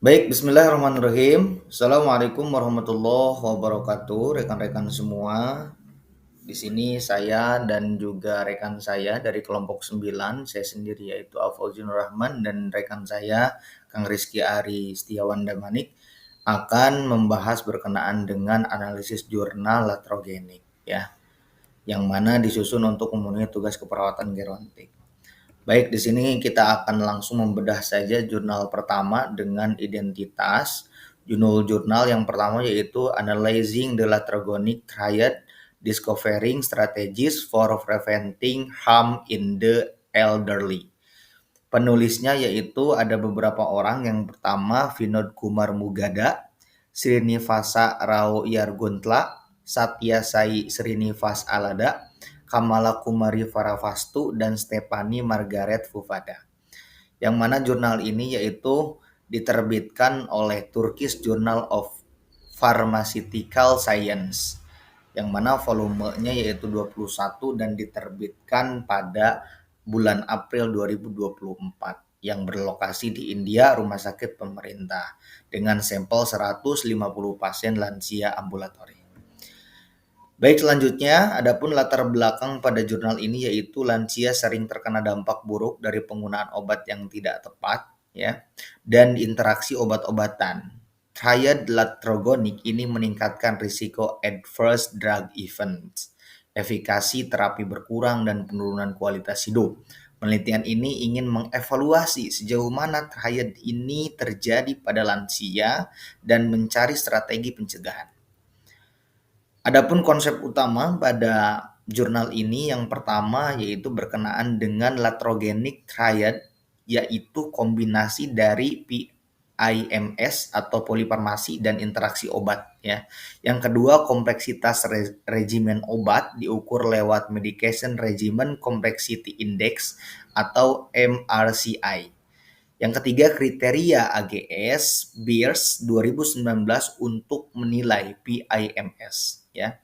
Baik, bismillahirrahmanirrahim. Assalamualaikum warahmatullahi wabarakatuh, rekan-rekan semua. Di sini saya dan juga rekan saya dari kelompok 9, saya sendiri yaitu Alfauzin Rahman dan rekan saya Kang Rizky Ari Setiawan Damanik akan membahas berkenaan dengan analisis jurnal latrogenik ya, yang mana disusun untuk memenuhi tugas keperawatan gerontik. Baik, di sini kita akan langsung membedah saja jurnal pertama dengan identitas. Jurnal yang pertama yaitu Analyzing the Latrogonic Triad, Discovering Strategies for Preventing Harm in the Elderly. Penulisnya yaitu ada beberapa orang. Yang pertama Vinod Kumar Mugada, Srinivasa Rao Yarguntla, Satya Sai Srinivas Alada, Kamala Kumari Faravastu, dan Stephanie Margaret Fufada. Yang mana jurnal ini yaitu diterbitkan oleh Turkish Journal of Pharmaceutical Science, yang mana volumenya yaitu 21 dan diterbitkan pada bulan April 2024, yang berlokasi di India, rumah sakit pemerintah, dengan sampel 150 pasien lansia ambulatori. Baik, selanjutnya adapun latar belakang pada jurnal ini yaitu lansia sering terkena dampak buruk dari penggunaan obat yang tidak tepat ya, dan interaksi obat-obatan. Triad latrogonik ini meningkatkan risiko adverse drug events, efikasi terapi berkurang, dan penurunan kualitas hidup. Penelitian ini ingin mengevaluasi sejauh mana triad ini terjadi pada lansia dan mencari strategi pencegahan. Adapun konsep utama pada jurnal ini yang pertama yaitu berkenaan dengan latrogenic triad, yaitu kombinasi dari PIMS atau polifarmasi dan interaksi obat ya. Yang kedua, kompleksitas regimen obat diukur lewat Medication Regimen Complexity Index atau MRCI. Yang ketiga, kriteria AGS Beers 2019 untuk menilai PIMS ya.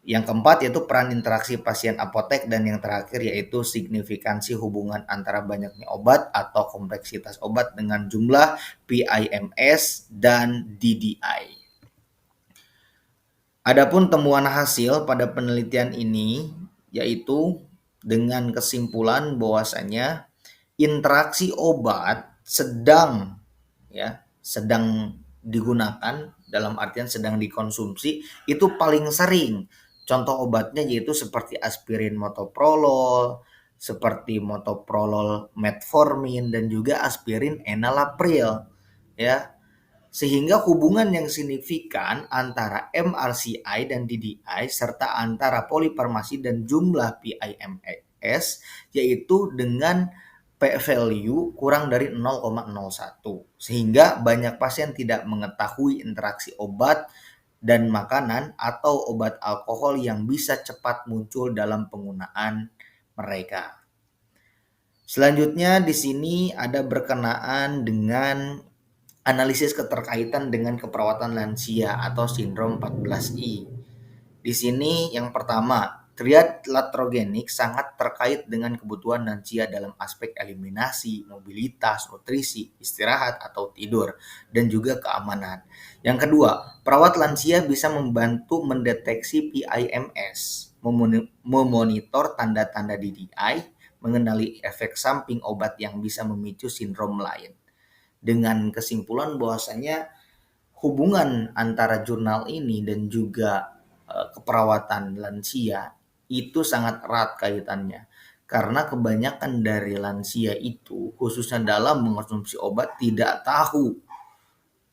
Yang keempat yaitu peran interaksi pasien apotek, dan yang terakhir yaitu signifikansi hubungan antara banyaknya obat atau kompleksitas obat dengan jumlah PIMS dan DDI. Adapun temuan hasil pada penelitian ini yaitu dengan kesimpulan bahwasanya interaksi obat sedang digunakan, dalam artian sedang dikonsumsi, itu paling sering. Contoh obatnya yaitu seperti aspirin metoprolol, seperti metoprolol metformin, dan juga aspirin enalapril ya. Sehingga hubungan yang signifikan antara MRCI dan DDI serta antara polifarmasi dan jumlah PIMS yaitu dengan p-value kurang dari 0,01, sehingga banyak pasien tidak mengetahui interaksi obat dan makanan atau obat alkohol yang bisa cepat muncul dalam penggunaan mereka. Selanjutnya di sini ada berkenaan dengan analisis keterkaitan dengan keperawatan lansia atau sindrom 14I. Di sini yang pertama, triad latrogenik sangat terkait dengan kebutuhan lansia dalam aspek eliminasi, mobilitas, nutrisi, istirahat atau tidur, dan juga keamanan. Yang kedua, perawat lansia bisa membantu mendeteksi PIMS, memonitor tanda-tanda DDI, mengenali efek samping obat yang bisa memicu sindrom lain. Dengan kesimpulan bahwasanya hubungan antara jurnal ini dan juga keperawatan lansia itu sangat erat kaitannya, karena kebanyakan dari lansia itu khususnya dalam mengonsumsi obat tidak tahu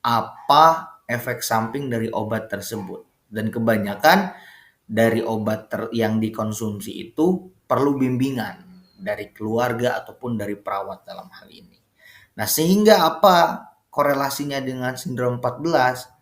apa efek samping dari obat tersebut, dan kebanyakan dari obat yang dikonsumsi itu perlu bimbingan dari keluarga ataupun dari perawat dalam hal ini. Nah, sehingga apa korelasinya dengan sindrom 14?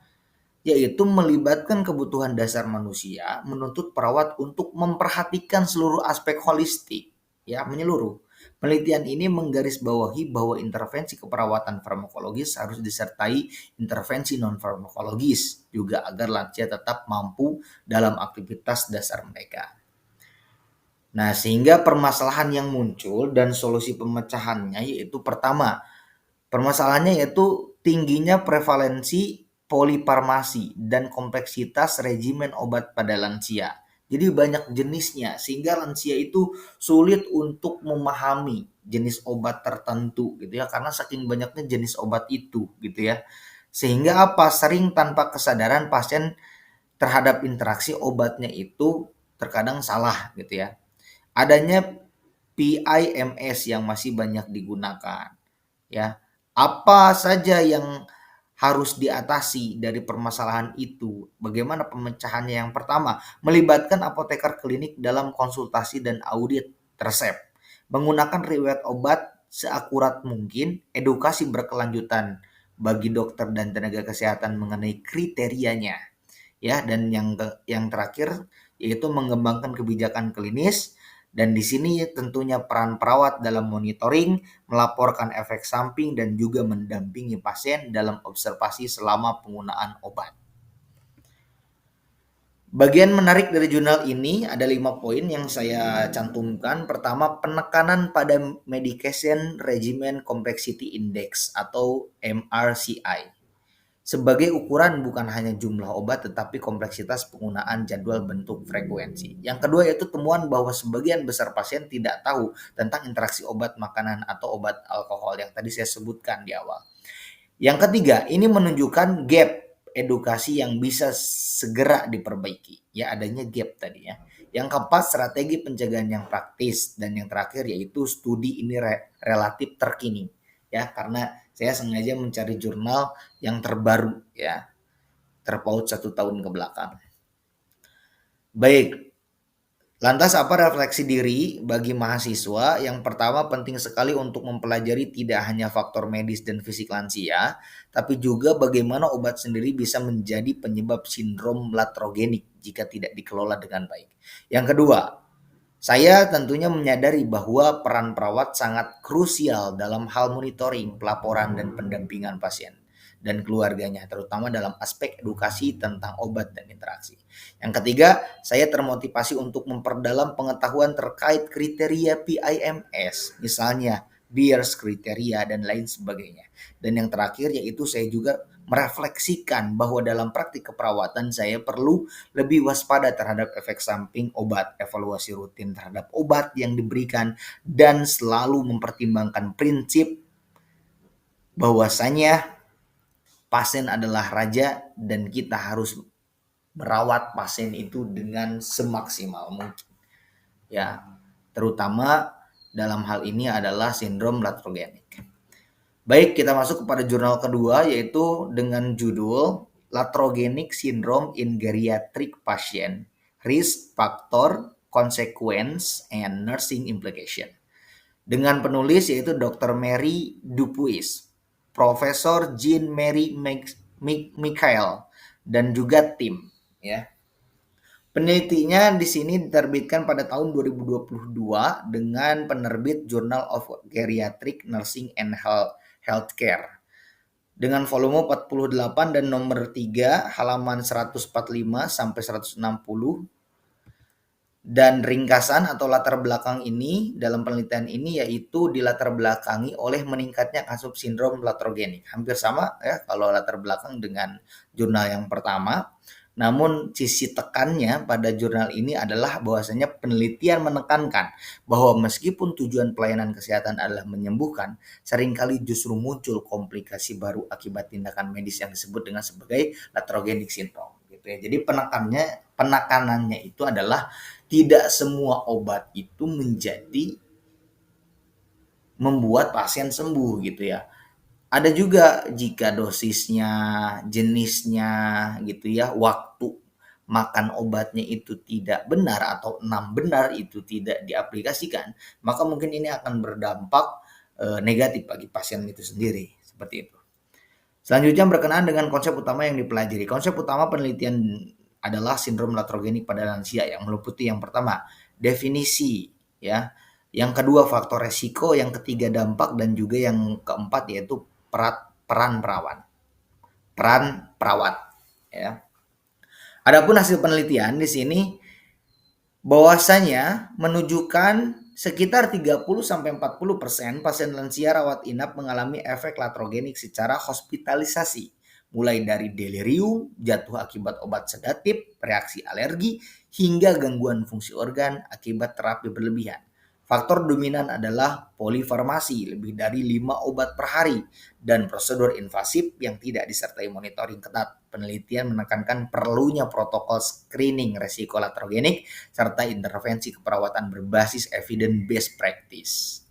Yaitu melibatkan kebutuhan dasar manusia menuntut perawat untuk memperhatikan seluruh aspek holistik, ya, menyeluruh. Penelitian ini menggarisbawahi bahwa intervensi keperawatan farmakologis harus disertai intervensi non-farmakologis juga agar lansia tetap mampu dalam aktivitas dasar mereka. Nah, sehingga permasalahan yang muncul dan solusi pemecahannya yaitu pertama, permasalahannya yaitu tingginya prevalensi polifarmasi dan kompleksitas regimen obat pada lansia. Jadi banyak jenisnya sehingga lansia itu sulit untuk memahami jenis obat tertentu gitu ya karena saking banyaknya jenis obat itu gitu ya. Sehingga apa? Sering tanpa kesadaran pasien terhadap interaksi obatnya itu terkadang salah gitu ya. Adanya PIMS yang masih banyak digunakan ya. Apa saja yang harus diatasi dari permasalahan itu? Bagaimana pemecahannya? Yang pertama, melibatkan apoteker klinik dalam konsultasi dan audit resep. Menggunakan riwayat obat seakurat mungkin, edukasi berkelanjutan bagi dokter dan tenaga kesehatan mengenai kriterianya. Ya, dan yang terakhir yaitu mengembangkan kebijakan klinis dan di sini tentunya peran perawat dalam monitoring, melaporkan efek samping dan juga mendampingi pasien dalam observasi selama penggunaan obat. Bagian menarik dari jurnal ini ada 5 poin yang saya cantumkan. Pertama, penekanan pada Medication Regimen Complexity Index atau MRCI. Sebagai ukuran bukan hanya jumlah obat tetapi kompleksitas penggunaan, jadwal, bentuk, frekuensi. Yang kedua yaitu temuan bahwa sebagian besar pasien tidak tahu tentang interaksi obat, makanan, atau obat alkohol yang tadi saya sebutkan di awal. Yang ketiga, ini menunjukkan gap edukasi yang bisa segera diperbaiki. Ya, adanya gap tadi ya. Yang keempat, strategi pencegahan yang praktis. Dan yang terakhir yaitu studi ini relatif terkini. Ya, karena saya sengaja mencari jurnal yang terbaru ya, terpaut 1 tahun ke belakang. Baik, lantas apa refleksi diri bagi mahasiswa? Yang pertama penting sekali untuk mempelajari tidak hanya faktor medis dan fisik lansia, tapi juga bagaimana obat sendiri bisa menjadi penyebab sindrom latrogenik jika tidak dikelola dengan baik. Yang kedua, saya tentunya menyadari bahwa peran perawat sangat krusial dalam hal monitoring, pelaporan, dan pendampingan pasien dan keluarganya, terutama dalam aspek edukasi tentang obat dan interaksi. Yang ketiga, saya termotivasi untuk memperdalam pengetahuan terkait kriteria PIMS, misalnya Beers kriteria dan lain sebagainya. Dan yang terakhir yaitu saya juga merefleksikan bahwa dalam praktik keperawatan saya perlu lebih waspada terhadap efek samping obat, evaluasi rutin terhadap obat yang diberikan, dan selalu mempertimbangkan prinsip bahwasanya pasien adalah raja dan kita harus merawat pasien itu dengan semaksimal mungkin. Ya, terutama dalam hal ini adalah sindrom latrogenik. Baik, kita masuk kepada jurnal kedua yaitu dengan judul Latrogenic Syndrome in Geriatric Patient, Risk Factor, Consequence, and Nursing Implication. Dengan penulis yaitu Dr. Mary Dupuis, Profesor Jean Mary Michael, dan juga tim. Ya. Penelitinya di sini diterbitkan pada tahun 2022 dengan penerbit Journal of Geriatric Nursing and Healthcare dengan volume 48 dan nomor 3 halaman 145 sampai 160. Dan ringkasan atau latar belakang ini dalam penelitian ini yaitu dilatar belakangi oleh meningkatnya kasus sindrom latrogenik. Hampir sama ya kalau latar belakang dengan jurnal yang pertama. Namun sisi tekannya pada jurnal ini adalah bahwasanya penelitian menekankan bahwa meskipun tujuan pelayanan kesehatan adalah menyembuhkan, seringkali justru muncul komplikasi baru akibat tindakan medis yang disebut dengan sebagai latrogenic syndrome gitu ya. Jadi penekanannya itu adalah tidak semua obat itu menjadi membuat pasien sembuh gitu ya. Ada juga jika dosisnya, jenisnya gitu ya, waktu makan obatnya itu tidak benar atau 6 benar itu tidak diaplikasikan, maka mungkin ini akan berdampak negatif bagi pasien itu sendiri, seperti itu. Selanjutnya berkenaan dengan konsep utama yang dipelajari. Konsep utama penelitian adalah sindrom latrogenik pada lansia yang meliputi yang pertama, definisi ya. Yang kedua faktor resiko, yang ketiga dampak dan juga yang keempat yaitu peran perawat ya. Adapun hasil penelitian di sini bahwasanya menunjukkan Sekitar 30-40% pasien lansia rawat inap mengalami efek latrogenik secara hospitalisasi, mulai dari delirium, jatuh akibat obat sedatif, reaksi alergi, hingga gangguan fungsi organ akibat terapi berlebihan. Faktor dominan adalah polifarmasi, lebih dari 5 obat per hari, dan prosedur invasif yang tidak disertai monitoring ketat. Penelitian menekankan perlunya protokol screening resiko latrogenik serta intervensi keperawatan berbasis evidence-based practice.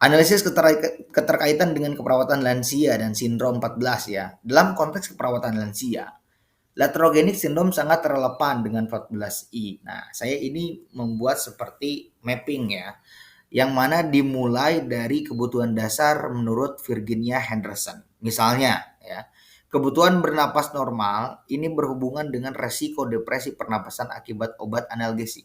Analisis keterkaitan dengan keperawatan lansia dan sindrom 14 ya. Dalam konteks keperawatan lansia, latrogenic syndrome sangat relevan dengan 14I. Nah, saya ini membuat seperti mapping ya, yang mana dimulai dari kebutuhan dasar menurut Virginia Henderson. Misalnya ya, kebutuhan bernapas normal ini berhubungan dengan resiko depresi pernapasan akibat obat analgesik.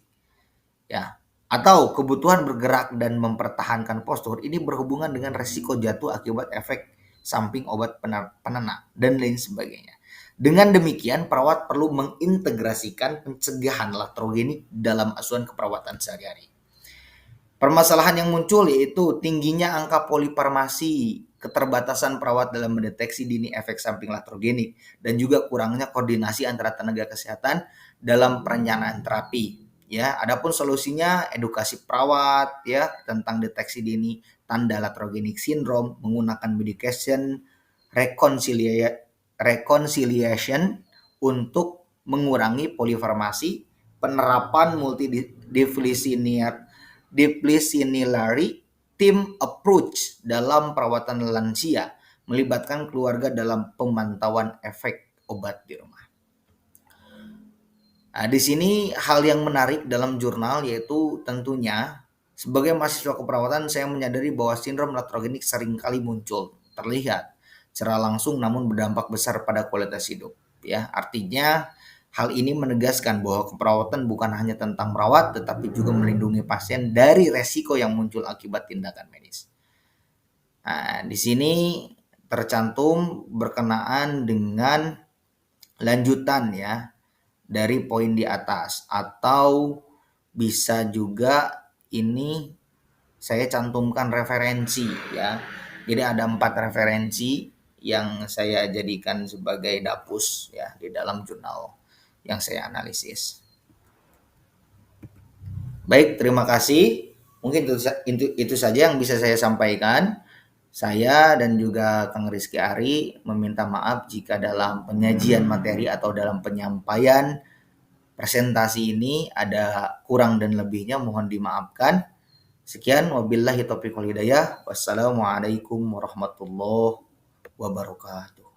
Ya, atau kebutuhan bergerak dan mempertahankan postur ini berhubungan dengan resiko jatuh akibat efek samping obat penenang dan lain sebagainya. Dengan demikian, perawat perlu mengintegrasikan pencegahan latrogenik dalam asuhan keperawatan sehari-hari. Permasalahan yang muncul yaitu tingginya angka polifarmasi, keterbatasan perawat dalam mendeteksi dini efek samping latrogenik, dan juga kurangnya koordinasi antara tenaga kesehatan dalam perencanaan terapi. Ya, adapun solusinya edukasi perawat ya tentang deteksi dini tanda latrogenik syndrome, menggunakan medication reconciliation untuk mengurangi polifarmasi, penerapan multidisciplinary team approach dalam perawatan lansia, melibatkan keluarga dalam pemantauan efek obat di rumah. Nah, di sini hal yang menarik dalam jurnal yaitu tentunya sebagai mahasiswa keperawatan saya menyadari bahwa sindrom latrogenik seringkali muncul, terlihat secara langsung namun berdampak besar pada kualitas hidup. Ya, artinya hal ini menegaskan bahwa keperawatan bukan hanya tentang merawat tetapi juga melindungi pasien dari resiko yang muncul akibat tindakan medis. Nah, di sini tercantum berkenaan dengan lanjutan ya dari poin di atas, atau bisa juga ini saya cantumkan referensi ya. Jadi ada 4 referensi yang saya jadikan sebagai dapus ya di dalam jurnal yang saya analisis. Baik, terima kasih. Mungkin itu saja yang bisa saya sampaikan. Saya dan juga Kang Rizky Ari meminta maaf jika dalam penyajian materi atau dalam penyampaian presentasi ini ada kurang dan lebihnya, mohon dimaafkan. Sekian, wabillahi taufiq wal hidayah. Wassalamualaikum warahmatullahi wabarakatuh.